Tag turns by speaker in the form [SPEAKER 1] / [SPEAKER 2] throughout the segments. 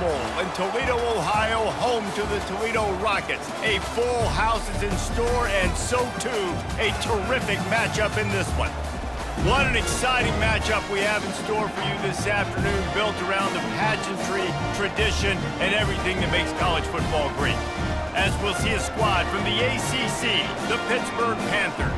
[SPEAKER 1] Bowl in Toledo, Ohio, home to the Toledo Rockets. A full house is in store, and so too a terrific matchup in this one. What an exciting matchup we have in store for you this afternoon, built around the pageantry, tradition, and everything that makes college football great. As we'll see a squad from the ACC, the Pittsburgh Panthers,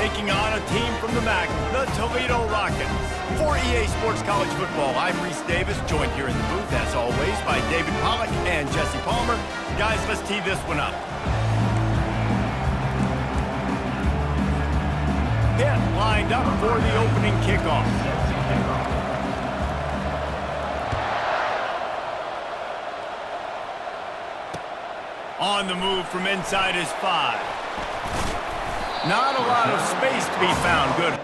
[SPEAKER 1] taking on a team from the MAC, the Toledo Rockets. For EA Sports College Football, I'm Reese Davis, joined here in the booth, as always, by David Pollack and Jesse Palmer. Guys, let's tee this one up. Pitt lined up for the opening kickoff. On the move from inside his 5. Not a lot of space to be found. Good.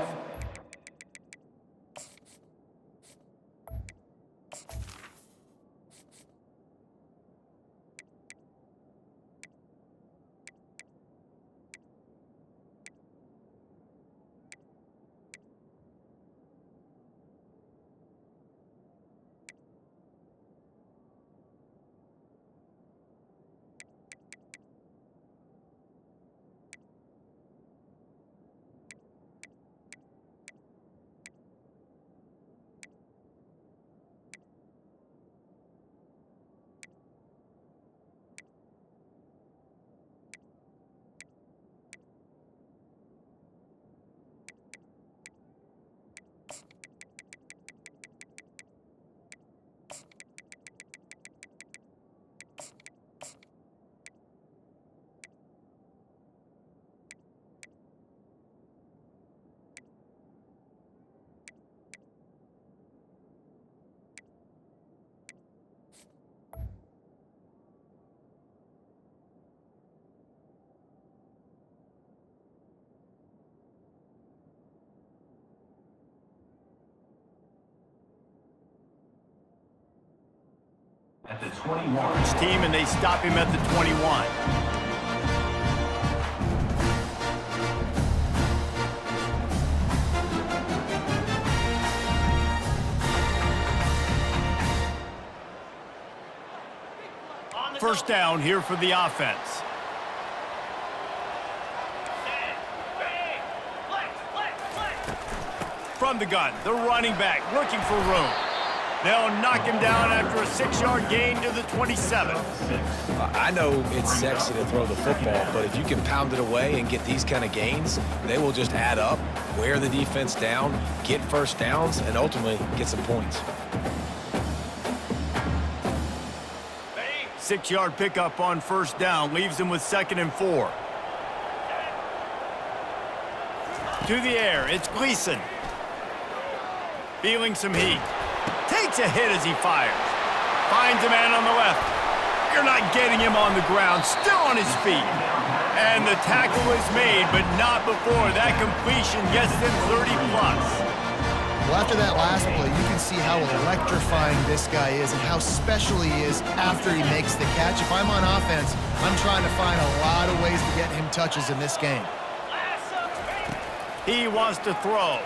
[SPEAKER 2] At the 21.
[SPEAKER 1] Team, and they stop him at the 21. First down here for the offense. From the gun, the running back looking for room. They'll knock him down after a 6-yard gain to the 27.
[SPEAKER 3] I know it's sexy to throw the football, but if you can pound it away and get these kind of gains, they will just add up, wear the defense down, get first downs, and ultimately get some points.
[SPEAKER 1] 6-yard pickup on first down leaves him with 2nd and 4. To the air, it's Gleason. Feeling some heat. Takes a hit as he fires. Finds a man on the left. You're not getting him on the ground. Still on his feet. And the tackle is made, but not before that completion gets him 30-plus.
[SPEAKER 4] Well, after that last play, you can see how electrifying this guy is and how special he is after he makes the catch. If I'm on offense, I'm trying to find a lot of ways to get him touches in this game.
[SPEAKER 1] He wants to throw.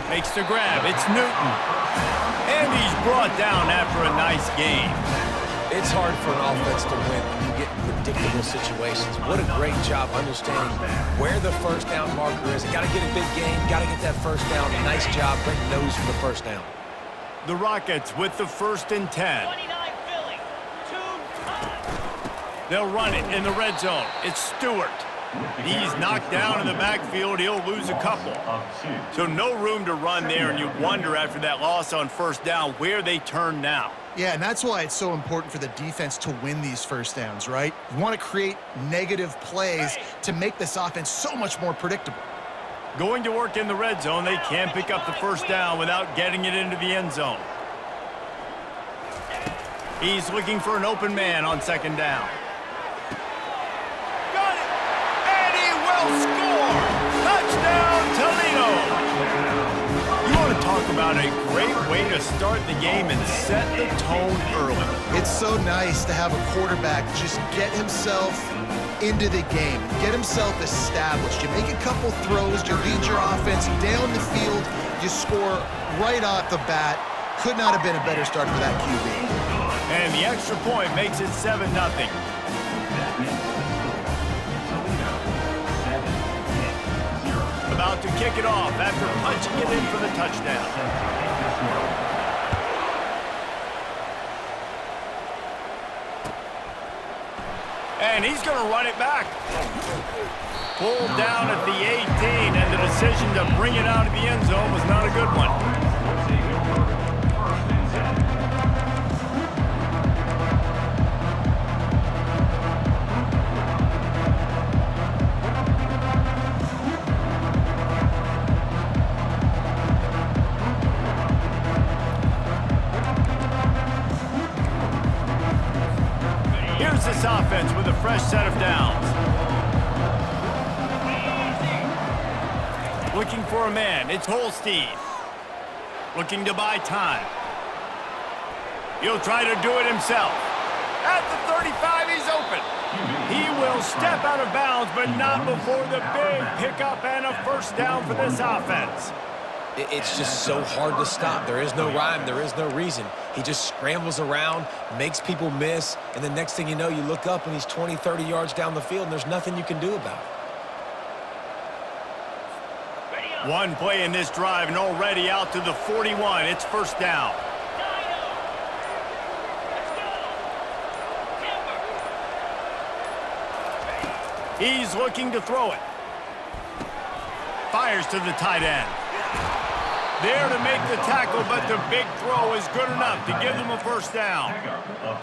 [SPEAKER 1] Makes the grab. It's Newton. And he's brought down after a nice game.
[SPEAKER 3] It's hard for an offense to win when you get in predictable situations. What a great job understanding where the first down marker is. Got to get a big gain. Got to get that first down. Nice job breaking those for the first down.
[SPEAKER 1] The Rockets with the 1st and 10. They'll run it in the red zone. It's Stewart. He's knocked down in the backfield. He'll lose a couple. So no room to run there, and you wonder after that loss on first down where they turn now.
[SPEAKER 4] Yeah, and that's why it's so important for the defense to win these first downs, right? You want to create negative plays to make this offense so much more predictable.
[SPEAKER 1] Going to work in the red zone, they can't pick up the first down without getting it into the end zone. He's looking for an open man on 2nd down. Score! Touchdown, Toledo! You want to talk about a great way to start the game and set the tone early.
[SPEAKER 4] It's so nice to have a quarterback just get himself into the game, get himself established. You make a couple throws, you lead your offense down the field, you score right off the bat. Could not have been a better start for that QB.
[SPEAKER 1] And the extra point makes it 7-0. About to kick it off after punching it in for the touchdown. And he's going to run it back. Pulled down at the 18, and the decision to bring it out of the end zone was not a good one. Here's this offense with a fresh set of downs. Looking for a man, it's Holstein. Looking to buy time. He'll try to do it himself. At the 35, he's open. He will step out of bounds, but not before the big pickup and a first down for this offense.
[SPEAKER 3] It's just so hard to stop. There is no rhyme. There is no reason. He just scrambles around, makes people miss, and the next thing you know, you look up and he's 20, 30 yards down the field, and there's nothing you can do about it.
[SPEAKER 1] One play in this drive, and already out to the 41. It's first down. He's looking to throw it. Fires to the tight end. There to make the tackle, but the big throw is good enough to give them a first down.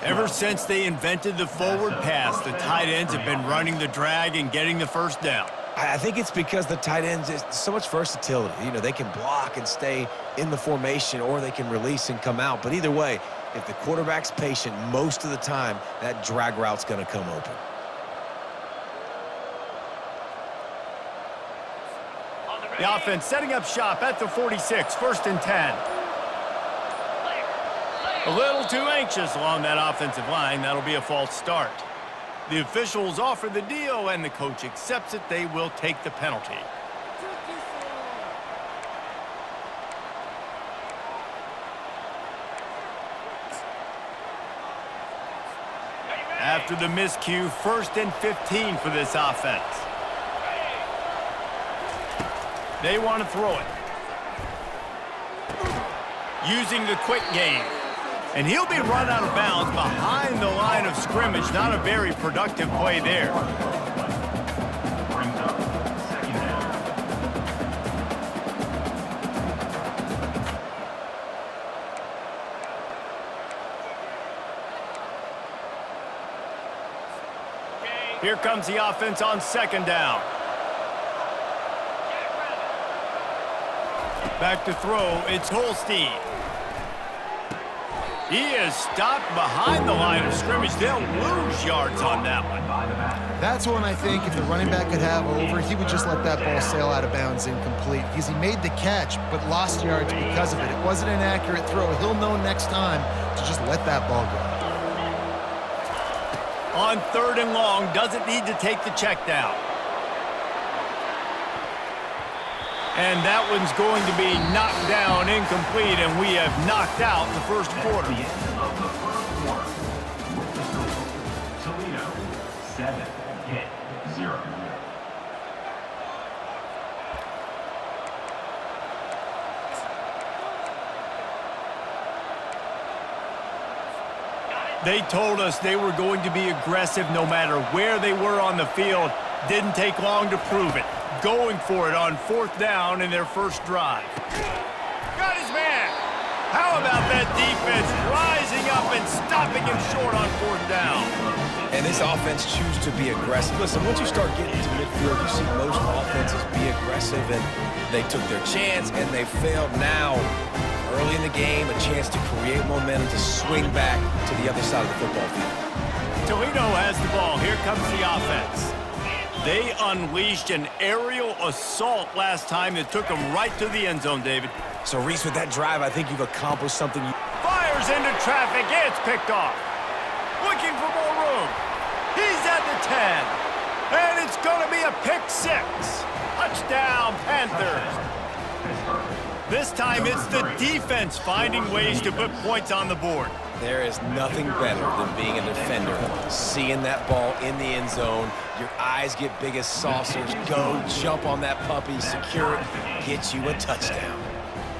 [SPEAKER 1] Ever since they invented the forward pass, the tight ends have been running the drag and getting the first down.
[SPEAKER 3] I think it's because the tight ends is so much versatility. You know, they can block and stay in the formation, or they can release and come out. But either way, if the quarterback's patient, most of the time, that drag route's going to come open.
[SPEAKER 1] The offense setting up shop at the 46, first and 10. A little too anxious along that offensive line. That'll be a false start. The officials offer the deal, and the coach accepts it. They will take the penalty. After the miscue, first and 15 for this offense. They want to throw it. Using the quick game. And he'll be run out of bounds behind the line of scrimmage. Not a very productive play there. Here comes the offense on second down. Back to throw, it's Holstein. He is stopped behind the line of scrimmage. They'll lose yards on that one.
[SPEAKER 4] That's one I think if the running back could have over, he would just let that ball sail out of bounds incomplete, because he made the catch but lost yards because of it. It wasn't an accurate throw. He'll know next time to just let that ball go.
[SPEAKER 1] On third and long, doesn't need to take the check down. And that one's going to be knocked down incomplete, and we have knocked out the first quarter.
[SPEAKER 2] The end of the first quarter. Toledo 7-0.
[SPEAKER 1] They told us they were going to be aggressive no matter where they were on the field. Didn't take long to prove it. Going for it on fourth down in their first drive. Got his man. How about that defense rising up and stopping him short on fourth down?
[SPEAKER 3] And this offense chooses to be aggressive. Listen, once you start getting to midfield, you see most offenses be aggressive, and they took their chance, and they failed. Now, early in the game, a chance to create momentum, to swing back to the other side of the football field.
[SPEAKER 1] Toledo has the ball. Here comes the offense. They unleashed an aerial assault last time that took them right to the end zone, David.
[SPEAKER 3] So, Reese, with that drive, I think you've accomplished something.
[SPEAKER 1] Fires into traffic. It's picked off. Looking for more room. He's at the 10. And it's going to be a pick six. Touchdown, Panthers. This time it's the defense finding ways to put points on the board.
[SPEAKER 3] There is nothing better than being a defender. Seeing that ball in the end zone, your eyes get big as saucers. Go, jump on that puppy, secure it, get you a touchdown.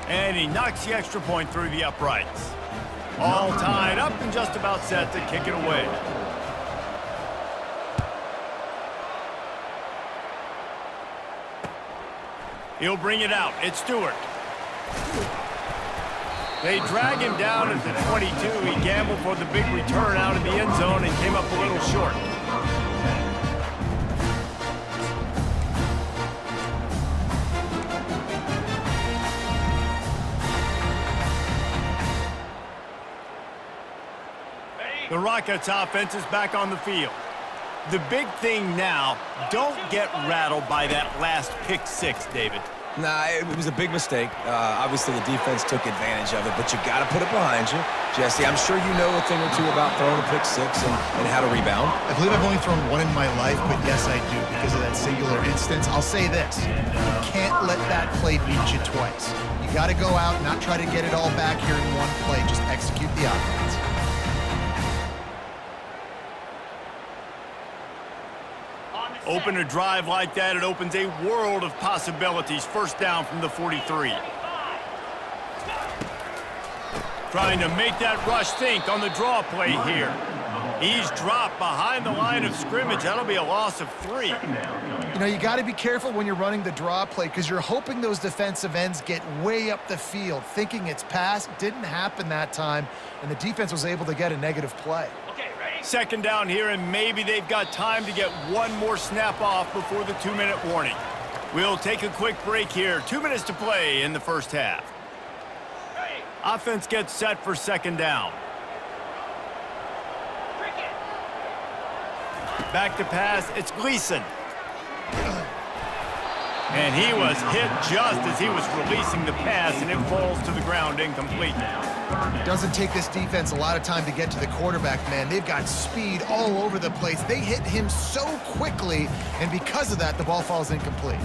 [SPEAKER 1] And he knocks the extra point through the uprights. All tied up and just about set to kick it away. He'll bring it out. It's Stewart. They drag him down at the 22. He gambled for the big return out of the end zone and came up a little short. The Rockets offense is back on the field. The big thing now, don't get rattled by that last pick six, David.
[SPEAKER 3] Nah, it was a big mistake. Obviously, the defense took advantage of it, but you got to put it behind you. Jesse, I'm sure you know a thing or two about throwing a pick six and how to rebound.
[SPEAKER 4] I believe I've only thrown one in my life, but yes, I do because of that singular instance. I'll say this. You can't let that play beat you twice. You got to go out, not try to get it all back here in one play. Just execute the offense.
[SPEAKER 1] Open a drive like that, it opens a world of possibilities. First down from the 43. Trying to make that rush think on the draw play here. He's dropped behind the line of scrimmage. That'll be a loss of 3.
[SPEAKER 4] You know, you got to be careful when you're running the draw play because you're hoping those defensive ends get way up the field, thinking it's pass. Didn't happen that time, and the defense was able to get a negative play.
[SPEAKER 1] Second down here, and maybe they've got time to get one more snap off before the 2-minute warning. We'll take a quick break here. 2 minutes to play in the first half. Offense gets set for second down. Back to pass, it's Gleason. And he was hit just as he was releasing the pass, and it falls to the ground incomplete.
[SPEAKER 4] Doesn't take this defense a lot of time to get to the quarterback, man. They've got speed all over the place. They hit him so quickly, and because of that, the ball falls incomplete.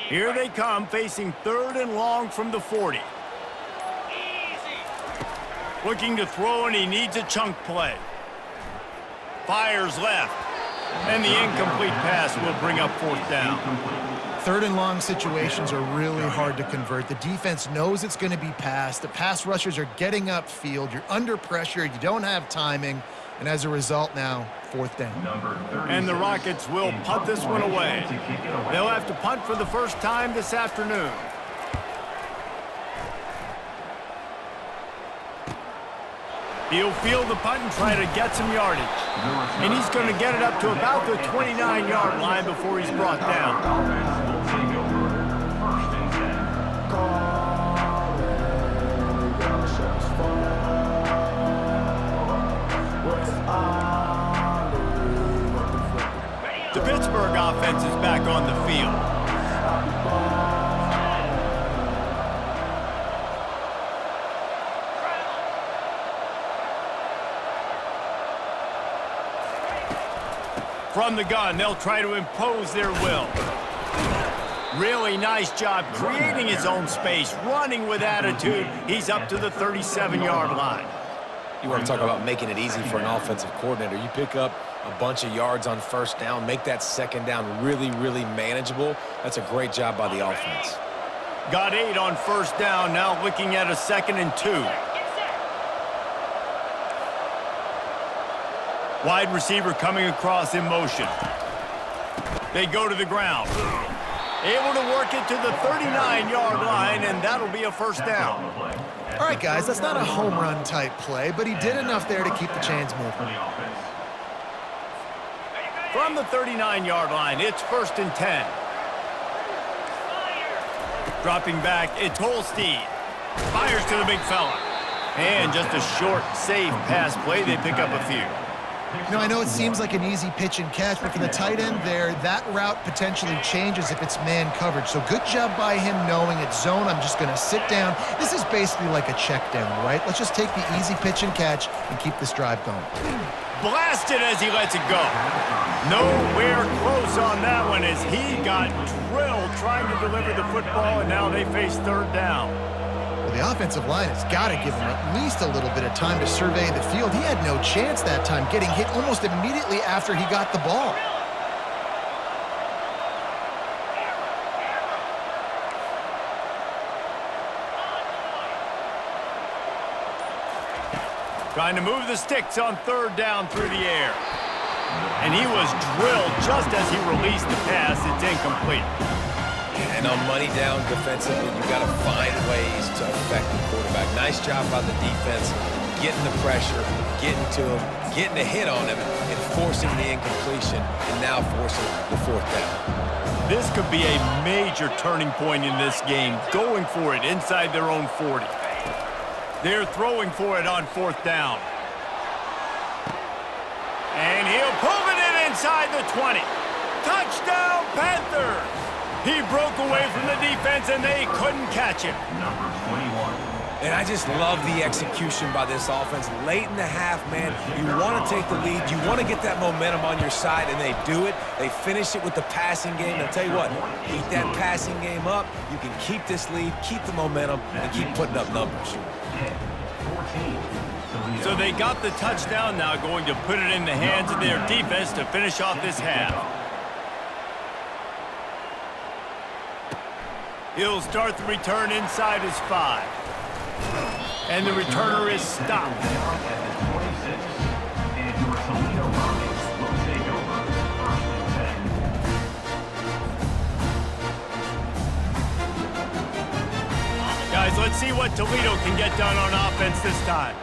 [SPEAKER 1] Here they come, facing third and long from the 40. Looking to throw, and he needs a chunk play. Fires left, and the incomplete pass will bring up fourth down.
[SPEAKER 4] Third and long situations are really hard to convert. The defense knows it's going to be passed. The pass rushers are getting upfield. You're under pressure. You don't have timing. And as a result now, fourth down.
[SPEAKER 1] And the Rockets will punt this one away. They'll have to punt for the first time this afternoon. He'll field the punt and try to get some yardage. And he's going to get it up to about the 29-yard line before he's brought down. The Pittsburgh offense is back on the field. From the gun, they'll try to impose their will. Really nice job creating his own space, running with attitude. He's up to the 37-yard line.
[SPEAKER 3] You want to talk about making it easy for an offensive coordinator. You pick up a bunch of yards on first down, make that second down really, really manageable. That's a great job by the offense.
[SPEAKER 1] Got 8 on first down, now looking at a 2nd and 2. Wide receiver coming across in motion. They go to the ground. Able to work it to the 39-yard line, and that'll be a first down.
[SPEAKER 4] All right, guys, that's not a home run type play, but he did enough there to keep the chains moving.
[SPEAKER 1] From the 39-yard line, it's 1st and 10. Dropping back, it's Holstein. Fires to the big fella. And just a short, safe pass play. They pick up a few.
[SPEAKER 4] You know, I know it seems like an easy pitch and catch, but for the tight end there, that route potentially changes if it's man coverage. So good job by him knowing it's zone. I'm just going to sit down. This is basically like a check down, right? Let's just take the easy pitch and catch and keep this drive going.
[SPEAKER 1] Blasted as he lets it go. Nowhere close on that one as he got drilled trying to deliver the football, and now they face third down.
[SPEAKER 4] Well, the offensive line has got to give him at least a little bit of time to survey the field. He had no chance that time, getting hit almost immediately after he got the ball.
[SPEAKER 1] Trying to move the sticks on third down through the air. And he was drilled just as he released the pass. It's incomplete.
[SPEAKER 3] And on money down defensively, you got to find ways to affect the quarterback. Nice job by the defense, getting the pressure, getting to him, getting a hit on him, and forcing the incompletion, and now forcing the fourth down.
[SPEAKER 1] This could be a major turning point in this game, going for it inside their own 40. They're throwing for it on fourth down. And he'll pull it in inside the 20. Touchdown, Panthers! He broke away from the defense, and they couldn't catch him.
[SPEAKER 2] Number 21.
[SPEAKER 3] And I just love the execution by this offense. Late in the half, man, you want to take the lead. You want to get that momentum on your side, and they do it. They finish it with the passing game. And I'll tell you what, keep that passing game up. You can keep this lead, keep the momentum, and keep putting up numbers.
[SPEAKER 2] 14.
[SPEAKER 1] So they got the touchdown, now going to put it in the hands of their defense to finish off this half. He'll start the return inside his 5. And the returner is stopped.
[SPEAKER 2] Down at the 26. And your Toledo Rockets will take over 1st and 10.
[SPEAKER 1] Guys, let's see what Toledo can get done on offense this time.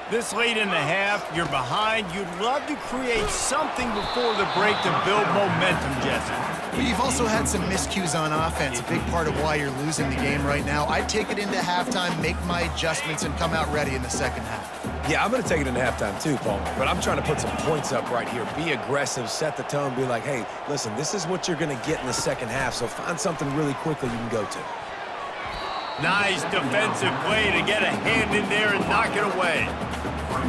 [SPEAKER 1] This late in the half, you're behind. You'd love to create something before the break to build momentum, Jesse.
[SPEAKER 4] But you've also had some miscues on offense, a big part of why you're losing the game right now. I'd take it into halftime, make my adjustments, and come out ready in the second half.
[SPEAKER 3] Yeah, I'm going to take it into halftime too, Paul. But I'm trying to put some points up right here. Be aggressive, set the tone, be like, hey, listen, this is what you're going to get in the second half, so find something really quickly you can go to.
[SPEAKER 1] Nice defensive play to get a hand in there and knock it away.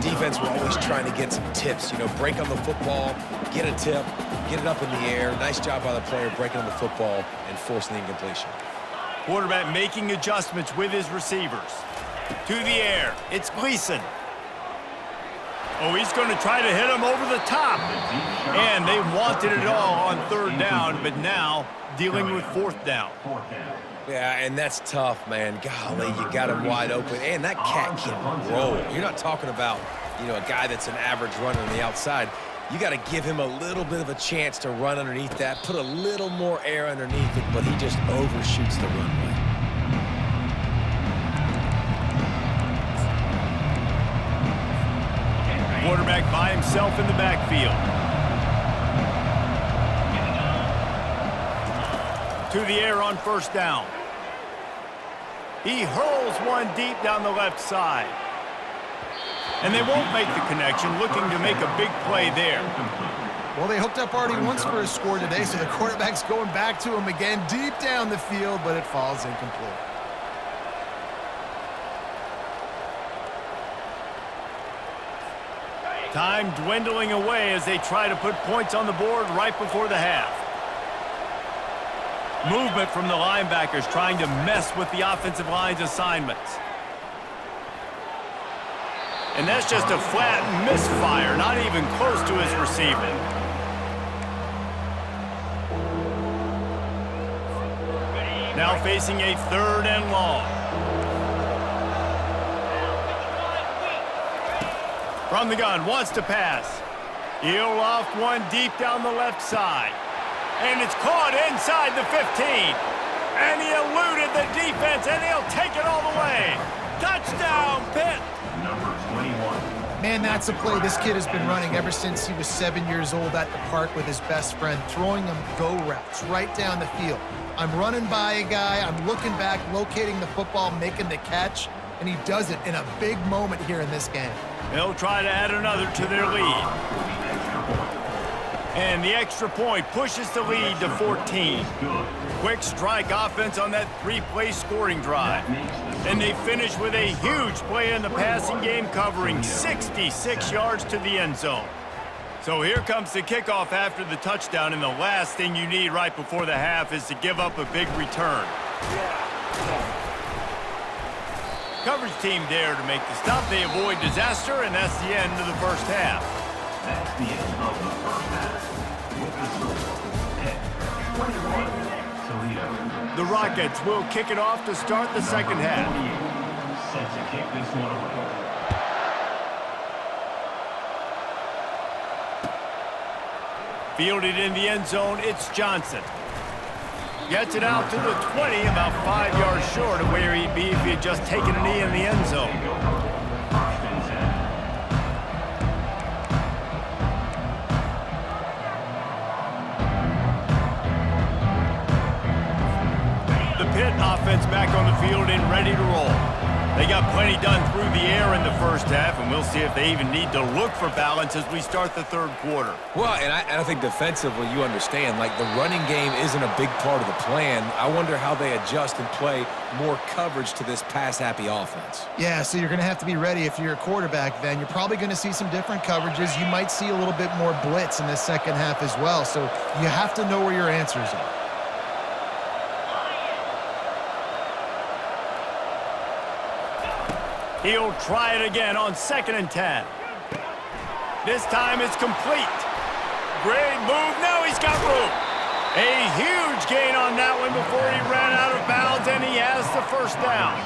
[SPEAKER 3] Defense, we're always trying to get some tips, you know, break on the football, get a tip, get it up in the air. Nice job by the player breaking on the football and forcing the incompletion.
[SPEAKER 1] Quarterback making adjustments with his receivers. To the air, it's Gleason. Oh, he's going to try to hit him over the top. And they wanted it all on third down, but now dealing with fourth down.
[SPEAKER 3] Yeah, and that's tough, man. Golly, you got him wide open. And that cat can roll. You're not talking about, you know, a guy that's an average runner on the outside. You got to give him a little bit of a chance to run underneath that, put a little more air underneath it, but he just overshoots the runway.
[SPEAKER 1] Quarterback by himself in the backfield. To the air on first down. He hurls one deep down the left side. And they won't make the connection, looking to make a big play there.
[SPEAKER 4] Well, they hooked up already once for a score today, so the quarterback's going back to him again deep down the field, but it falls incomplete.
[SPEAKER 1] Time dwindling away as they try to put points on the board right before the half. Movement from the linebackers trying to mess with the offensive line's assignments. And that's just a flat misfire, not even close to his receiver. Now facing a third and long. From the gun, wants to pass. He'll off one deep down the left side. And it's caught inside the 15. And he eluded the defense, and he'll take it all the way. Touchdown, Pitt.
[SPEAKER 2] Number 21.
[SPEAKER 4] Man, that's a play this kid has been running ever since he was 7 years old at the park with his best friend, throwing them go routes right down the field. I'm running by a guy, I'm looking back, locating the football, making the catch, and he does it in a big moment here in this game.
[SPEAKER 1] They'll try to add another to their lead. And the extra point pushes the lead to 14. Quick strike offense on that three-play scoring drive. And they finish with a huge play in the passing game, covering 66 yards to the end zone. So here comes the kickoff after the touchdown, and the last thing you need right before the half is to give up a big return. Coverage team there to make the stop. They avoid disaster, and that's the end of the first half.
[SPEAKER 2] That's the end of the first half. With the score, 10-21, Toledo.
[SPEAKER 1] The Rockets will kick it off to start the second half.
[SPEAKER 2] Set to kick this one away.
[SPEAKER 1] Fielded in the end zone, it's Johnson. Gets it out to the 20, about 5 yards short of where he'd be if he had just taken a knee in the end zone. The Pitt offense back on the field and ready to roll. They got plenty done through the air in the first half, and we'll see if they even need to look for balance as we start the third quarter.
[SPEAKER 3] Well, and I think defensively, you understand, like the running game isn't a big part of the plan. I wonder how they adjust and play more coverage to this pass-happy offense.
[SPEAKER 4] Yeah, so you're going to have to be ready if you're a quarterback then. You're probably going to see some different coverages. You might see a little bit more blitz in the second half as well, so you have to know where your answers are.
[SPEAKER 1] He'll try it again on 2nd and 10. This time it's complete. Great move. Now he's got room. A huge gain on that one before he ran out of bounds, and he has the first down.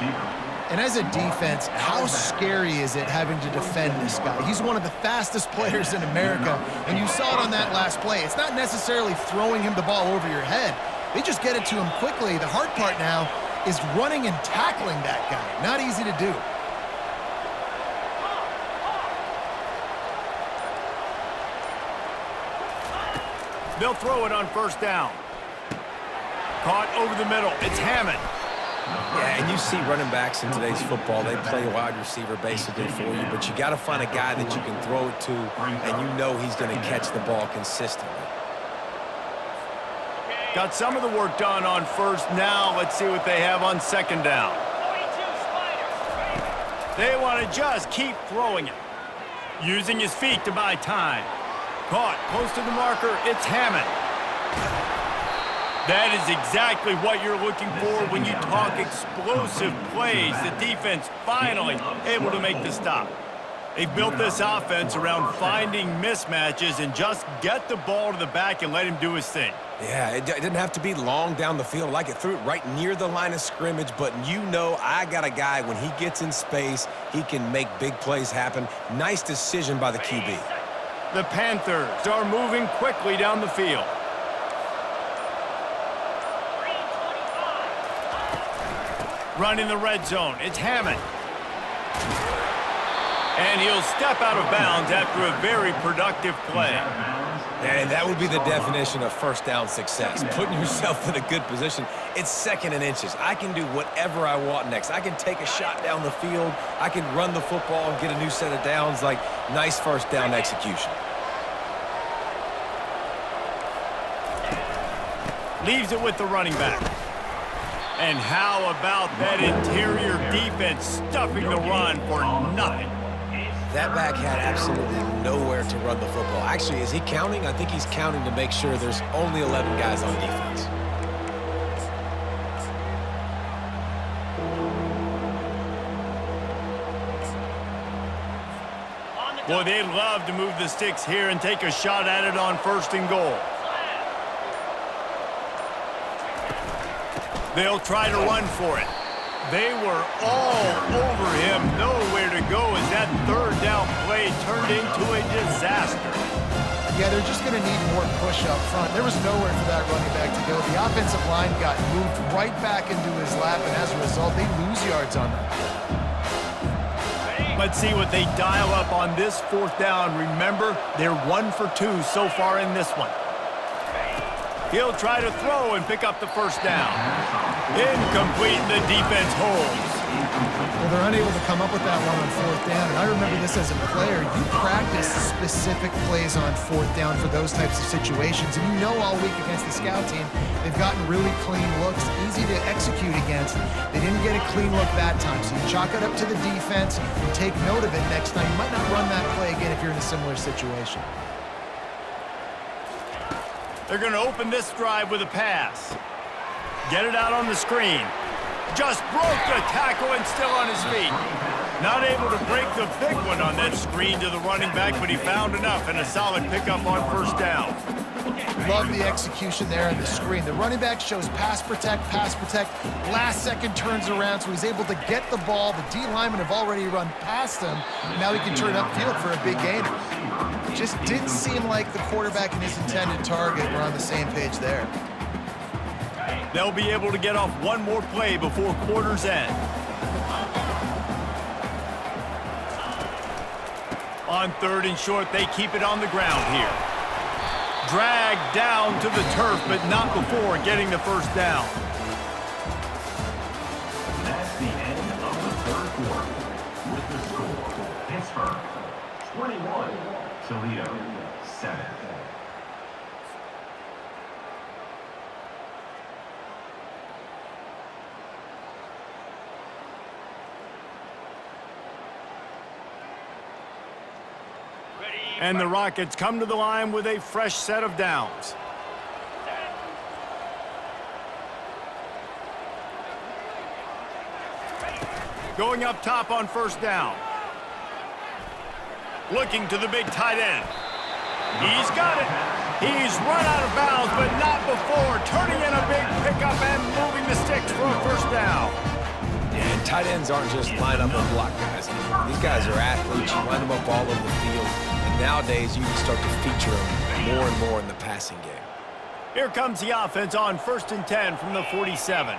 [SPEAKER 4] And as a defense, how scary is it having to defend this guy? He's one of the fastest players in America, and you saw it on that last play. It's not necessarily throwing him the ball over your head. They just get it to him quickly. The hard part now is running and tackling that guy. Not easy to do.
[SPEAKER 1] They'll throw it on first down. Caught over the middle. It's Hammond.
[SPEAKER 3] Yeah, and you see running backs in today's football, they play wide receiver basically for you, but you got to find a guy that you can throw it to, and you know he's going to catch the ball consistently.
[SPEAKER 1] Got some of the work done on first. Now let's see what they have on 2nd down. They want to just keep throwing it. Using his feet to buy time. Caught close to the marker. It's Hammond. That is exactly what you're looking for when you talk explosive plays. The defense finally able to make the stop. They've built this offense around finding mismatches and just get the ball to the back and let him do his thing.
[SPEAKER 3] Yeah, it didn't have to be long down the field. Like it threw it right near the line of scrimmage, but you know I got a guy, when he gets in space, he can make big plays happen. Nice decision by the QB.
[SPEAKER 1] The Panthers are moving quickly down the field. Running the red zone. It's Hammond. And he'll step out of bounds after a very productive play.
[SPEAKER 3] And that would be the definition of first down success, putting yourself in a good position. It's 2nd and inches. I can do whatever I want next. I can take a shot down the field. I can run the football and get a new set of downs. Like, nice first down execution.
[SPEAKER 1] Leaves it with the running back. And how about that interior defense stuffing the run for nothing?
[SPEAKER 3] That back had absolutely nowhere to run the football. Actually, is he counting? I think he's counting to make sure there's only 11 guys on defense.
[SPEAKER 1] Boy, they'd love to move the sticks here and take a shot at it on 1st and goal. They'll try to run for it. They were all over him. Nowhere to go as that 3rd down play turned into a disaster.
[SPEAKER 4] Yeah, they're just going to need more push up front. There was nowhere for that running back to go. The offensive line got moved right back into his lap, and as a result, they lose yards on that.
[SPEAKER 1] Let's see what they dial up on this 4th down. Remember, they're 1 for 2 so far in this one. He'll try to throw and pick up the first down. Incomplete, the defense holds.
[SPEAKER 4] Well, they're unable to come up with that one on fourth down, and I remember this as a player. You practice specific plays on fourth down for those types of situations, and you know all week against the scout team, they've gotten really clean looks, easy to execute against. They didn't get a clean look that time, so you chalk it up to the defense and take note of it next time. You might not run that play again if you're in a similar situation.
[SPEAKER 1] They're going to open this drive with a pass. Get it out on the screen. Just broke the tackle and still on his feet. Not able to break the big one on that screen to the running back, but he found enough and a solid pickup on first down.
[SPEAKER 4] Love the execution there on the screen. The running back shows pass protect, last second turns around, so he's able to get the ball. The D linemen have already run past him, and now he can turn upfield for a big gain. Just didn't seem like the quarterback and his intended target were on the same page there.
[SPEAKER 1] They'll be able to get off one more play before quarter's end. On third and short, they keep it on the ground here. Dragged down to the turf, but not before getting the first down.
[SPEAKER 2] That's the end of the third quarter. With the score, Pittsburgh 21, Toledo 7.
[SPEAKER 1] And the Rockets come to the line with a fresh set of downs. Going up top on first down. Looking to the big tight end. He's got it. He's run out of bounds, but not before. Turning in a big pickup and moving the sticks for a first down.
[SPEAKER 3] Yeah, and tight ends aren't just line up and block guys anymore. These guys are athletes. You line them up all over the field. And nowadays, you can start to feature them more and more in the passing game.
[SPEAKER 1] Here comes the offense on 1st and 10 from the 47.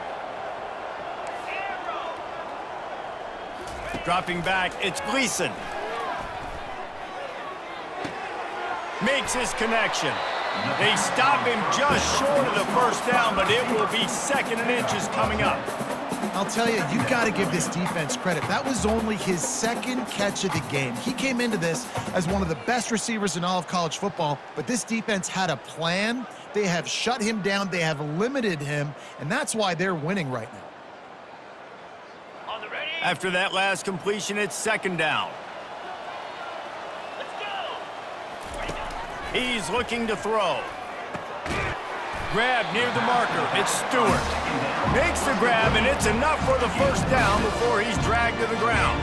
[SPEAKER 1] Dropping back, it's Gleason. Makes his connection. They stop him just short of the first down, but it will be 2nd and inches coming up.
[SPEAKER 4] I'll tell you, you've got to give this defense credit. That was only his 2nd catch of the game. He came into this as one of the best receivers in all of college football, but this defense had a plan. They have shut him down. They have limited him, and that's why they're winning right now.
[SPEAKER 1] After that last completion, it's 2nd down. He's looking to throw. Grab near the marker. It's Stewart. Makes the grab, and it's enough for the first down before he's dragged to the ground.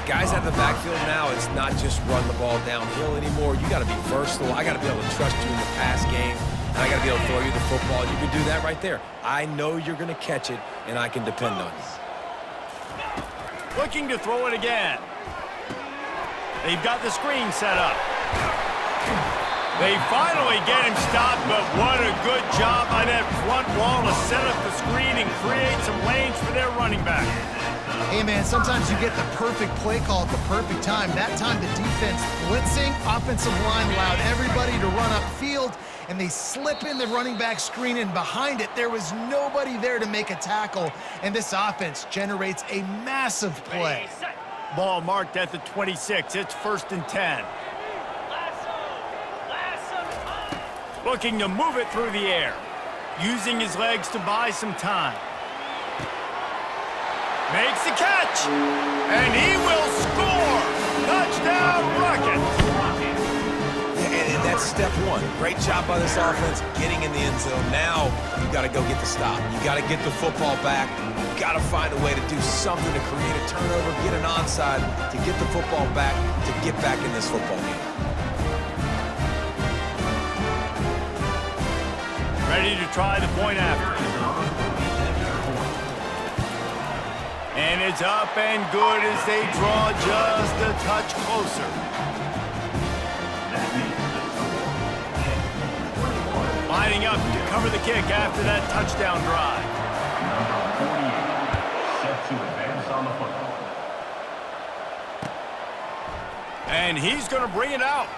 [SPEAKER 3] Guys at the backfield now, it's not just run the ball downhill anymore. You got to be versatile. I got to be able to trust you in the pass game, and I got to be able to throw you the football. You can do that right there. I know you're going to catch it, and I can depend on you.
[SPEAKER 1] Looking to throw it again. They've got the screen set up. They finally get him stopped, but what a good job by that front wall to set up the screen and create some lanes for their running back.
[SPEAKER 4] Hey, man, sometimes you get the perfect play call at the perfect time. That time the defense blitzing, offensive line allowed everybody to run upfield, and they slip in the running back screen, and behind it, there was nobody there to make a tackle, and this offense generates a massive play.
[SPEAKER 1] Ball marked at the 26. It's 1st and 10. Looking to move it through the air. Using his legs to buy some time. Makes the catch. And he will score. Touchdown, Rockets.
[SPEAKER 3] And that's step one. Great job by this offense getting in the end zone. Now you got to go get the stop. You got to get the football back. You got to find a way to do something to create a turnover, get an onside, to get the football back, to get back in this football game.
[SPEAKER 1] Ready to try the point after. And it's up and good as they draw just a touch closer. Lining up to cover the kick after that touchdown drive.
[SPEAKER 2] Set to advance on the football.
[SPEAKER 1] And he's going to bring it out.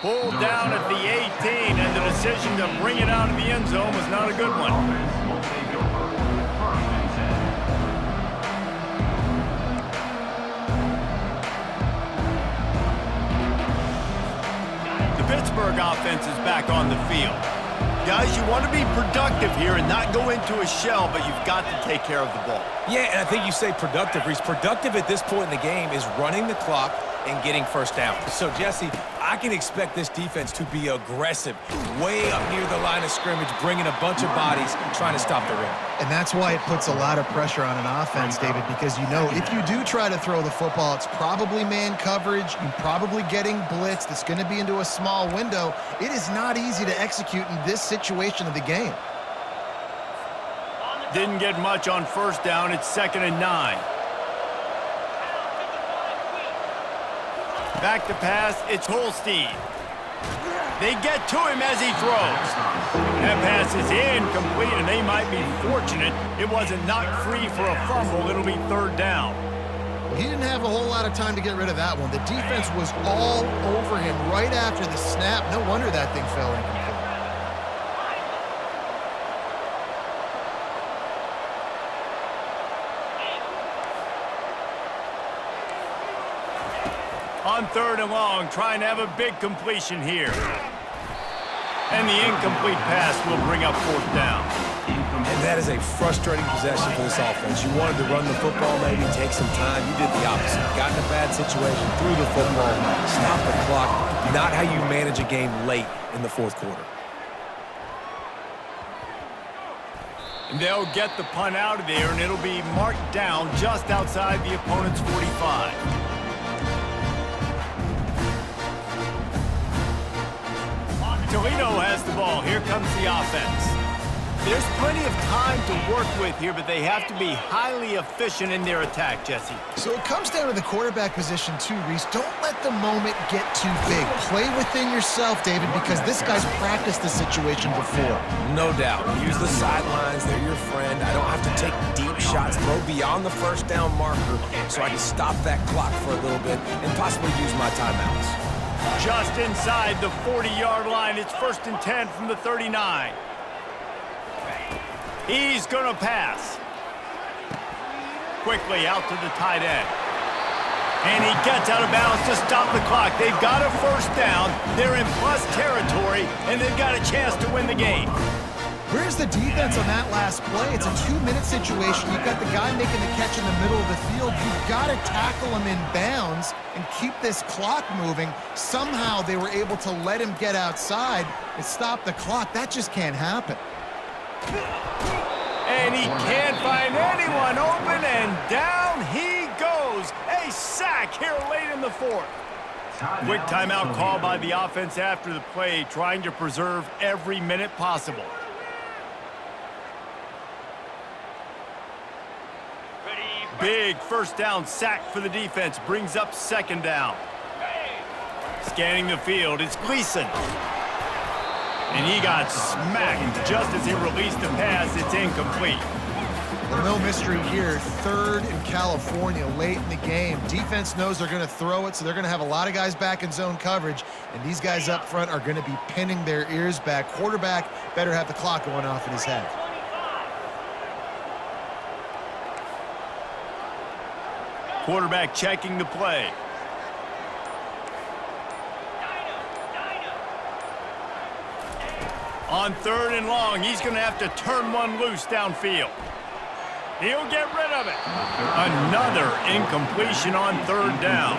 [SPEAKER 1] Pulled down at the 18, and the decision to bring it out of the end zone was not a good one. Pittsburgh offense is back on the field. Guys, you want to be productive here and not go into a shell, but you've got to take care of the ball.
[SPEAKER 3] Yeah, and I think you say productive, Reese. Productive at this point in the game is running the clock and getting first down. So, Jesse, I can expect this defense to be aggressive, way up near the line of scrimmage, bringing a bunch of bodies, trying to stop the run.
[SPEAKER 4] And that's why it puts a lot of pressure on an offense, David, because you know if you do try to throw the football, it's probably man coverage, you're probably getting blitzed, it's going to be into a small window. It is not easy to execute in this situation of the game.
[SPEAKER 1] Didn't get much on first down. It's 2nd and 9. Back to pass, it's Holstein. They get to him as he throws. That pass is incomplete, and they might be fortunate it wasn't knocked free for a fumble. It'll be 3rd down.
[SPEAKER 4] Well, he didn't have a whole lot of time to get rid of that one. The defense was all over him right after the snap. No wonder that thing fell incomplete.
[SPEAKER 1] On 3rd and long, trying to have a big completion here. And the incomplete pass will bring up 4th down.
[SPEAKER 3] And that is a frustrating possession for this offense. You wanted to run the football, maybe take some time. You did the opposite. Got in a bad situation, threw the football, stopped the clock. Not how you manage a game late in the 4th quarter.
[SPEAKER 1] And they'll get the punt out of there, and it'll be marked down just outside the opponent's 45. Toledo has the ball. Here comes the offense. There's plenty of time to work with here, but they have to be highly efficient in their attack, Jesse.
[SPEAKER 4] So it comes down to the quarterback position too, Reese. Don't let the moment get too big. Play within yourself, David, because this guy's practiced this situation before.
[SPEAKER 3] No doubt. Use the sidelines. They're your friend. I don't have to take deep shots, throw beyond the first down marker so I can stop that clock for a little bit and possibly use my timeouts.
[SPEAKER 1] Just inside the 40-yard line. It's 1st and 10 from the 39. He's going to pass. Quickly out to the tight end. And he gets out of bounds to stop the clock. They've got a 1st down. They're in plus territory, and they've got a chance to win the game.
[SPEAKER 4] Where's the defense on that last play? It's a 2-minute situation. You've got the guy making the catch in the middle of the field. You've got to tackle him in bounds and keep this clock moving. Somehow they were able to let him get outside and stop the clock. That just can't happen.
[SPEAKER 1] And he can't find anyone open, and down he goes. A sack here late in the 4th. Quick timeout call by the offense after the play, trying to preserve every minute possible. Big 1st down sack for the defense, brings up 2nd down. Scanning the field, it's Gleason. And he got smacked just as he released the pass. It's incomplete.
[SPEAKER 4] Well, no mystery here. 3rd in California late in the game. Defense knows they're going to throw it, so they're going to have a lot of guys back in zone coverage, and these guys up front are going to be pinning their ears back. Quarterback better have the clock going off in his head.
[SPEAKER 1] Quarterback checking the play. On 3rd and long, he's going to have to turn one loose downfield. He'll get rid of it. Another incompletion on 3rd down.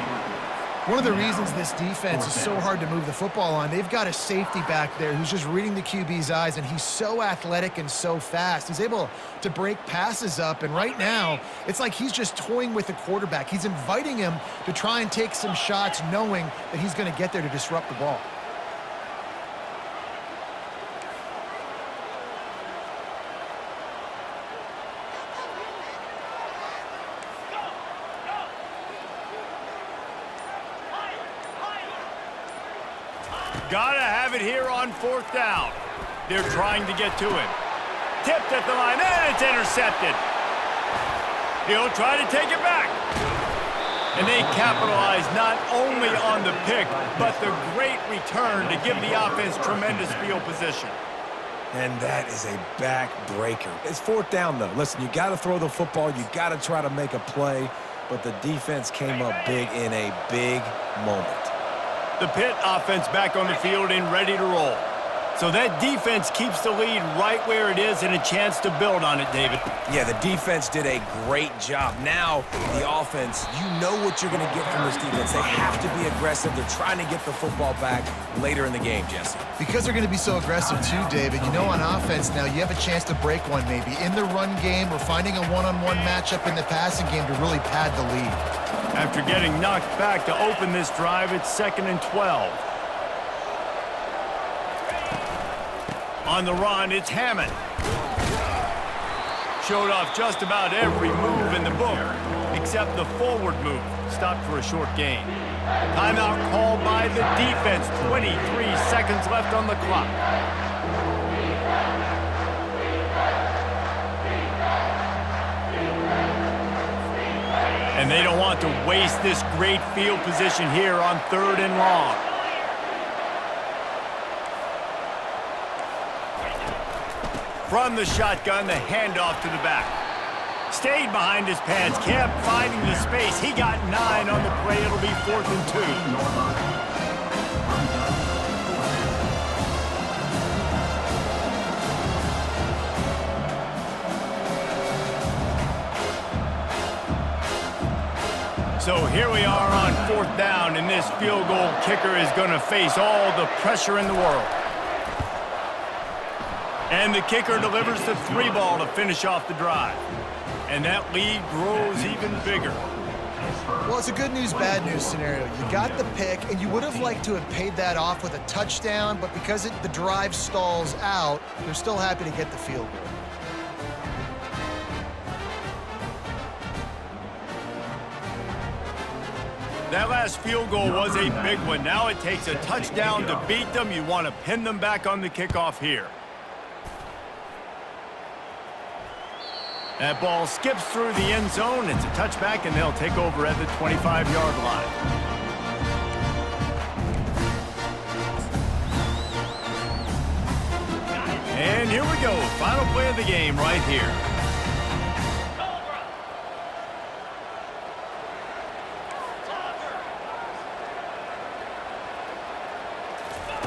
[SPEAKER 4] One of the reasons this defense is so hard to move the football on, they've got a safety back there who's just reading the QB's eyes, and he's so athletic and so fast. He's able to break passes up, and right now, it's like he's just toying with the quarterback. He's inviting him to try and take some shots, knowing that he's going to get there to disrupt the ball.
[SPEAKER 1] Gotta have it here on 4th down. They're trying to get to him. Tipped at the line, and it's intercepted. He'll try to take it back. And they capitalize not only on the pick, but the great return to give the offense tremendous field position.
[SPEAKER 3] And that is a back-breaker. It's 4th down, though. Listen, you got to throw the football. You got to try to make a play. But the defense came up big in a big moment.
[SPEAKER 1] The Pitt offense back on the field and ready to roll. So that defense keeps the lead right where it is and a chance to build on it, David.
[SPEAKER 3] Yeah, the defense did a great job. Now, the offense, you know what you're going to get from this defense. They have to be aggressive. They're trying to get the football back later in the game, Jesse.
[SPEAKER 4] Because they're going to be so aggressive too, David, you know on offense now you have a chance to break one maybe in the run game or finding a one-on-one matchup in the passing game to really pad the lead.
[SPEAKER 1] After getting knocked back to open this drive, it's 2nd and 12. On the run, it's Hammond. Showed off just about every move in the book, except the forward move. Stopped for a short gain. Timeout called by the defense. 23 seconds left on the clock. And they don't want to waste this great field position here on 3rd and long. From the shotgun, the handoff to the back. Stayed behind his pads, kept finding the space. He got 9 on the play. It'll be 4th and 2. So here we are on 4th down, and this field goal kicker is going to face all the pressure in the world. And the kicker delivers the 3 ball to finish off the drive. And that lead grows even bigger.
[SPEAKER 4] Well, it's a good news, bad news scenario. You got the pick, and you would have liked to have paid that off with a touchdown, but because the drive stalls out, they're still happy to get the field goal.
[SPEAKER 1] That last field goal was a big one. Now it takes a touchdown to beat them. You want to pin them back on the kickoff here. That ball skips through the end zone. It's a touchback, and they'll take over at the 25-yard line. And here we go. Final play of the game right here.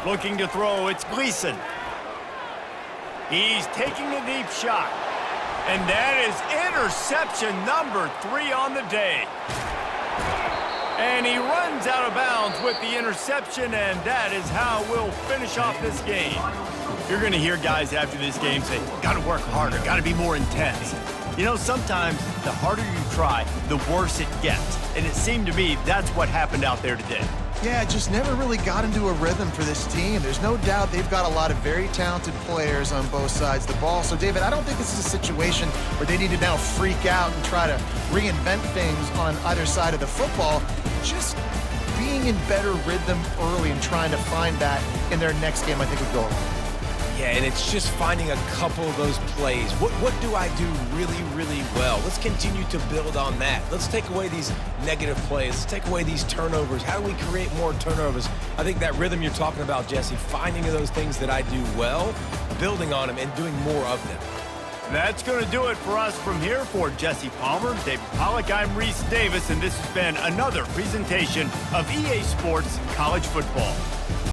[SPEAKER 1] Looking to throw, it's Gleason. He's taking a deep shot. And that is interception number 3 on the day. And he runs out of bounds with the interception, and that is how we'll finish off this game. You're going to hear guys after this game say, got to work harder, got to be more intense. You know, sometimes the harder you try, the worse it gets. And it seemed to me that's what happened out there today.
[SPEAKER 4] Yeah, just never really got into a rhythm for this team. There's no doubt they've got a lot of very talented players on both sides of the ball. So, David, I don't think this is a situation where they need to now freak out and try to reinvent things on either side of the football. Just being in better rhythm early and trying to find that in their next game, I think would go a long way.
[SPEAKER 3] Yeah, and it's just finding a couple of those plays. What do I do really, really well? Let's continue to build on that. Let's take away these negative plays. Let's take away these turnovers. How do we create more turnovers? I think that rhythm you're talking about, Jesse, finding those things that I do well, building on them, and doing more of them.
[SPEAKER 1] That's going to do it for us from here. For Jesse Palmer, David Pollack, I'm Reese Davis, and this has been another presentation of EA Sports College Football.